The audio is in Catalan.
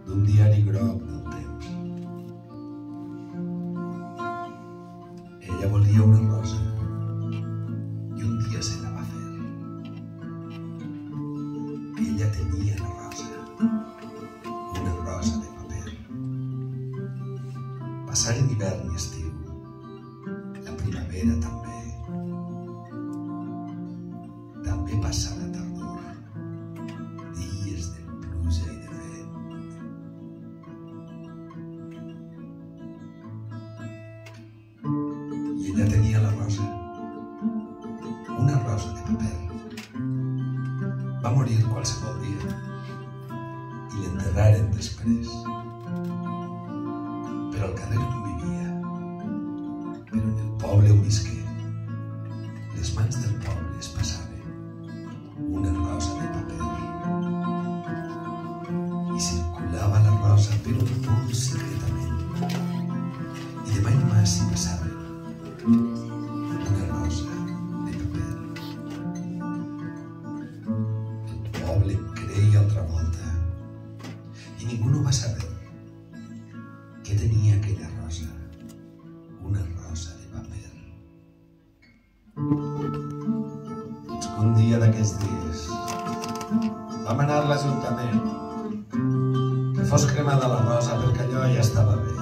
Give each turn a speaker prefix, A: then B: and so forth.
A: d'un diari groc del temps. Ella volia una rosa i un dia se la va fer. Ella tenia la rosa, una rosa de paper. Passaren hivern i estiu, la primavera també. També passa la tardor, dies de pluja i de vent. I ella tenia la rosa, una rosa de paper. Va morir qualsevol dia i l'enterraren després. Però al carrer on vivia, però en el poble on visqué, les mans del poble es passaven una rosa de paper. I circulava la rosa però molt secretament. I de mà en mà s'hi passaven una rosa de paper. El poble creia altra volta i ningú no va saber què tenia aquella rosa, una rosa de paper. Fins que un dia d'aquests dies vam anar a l'Ajuntament que fos cremada la rosa perquè allò ja estava bé.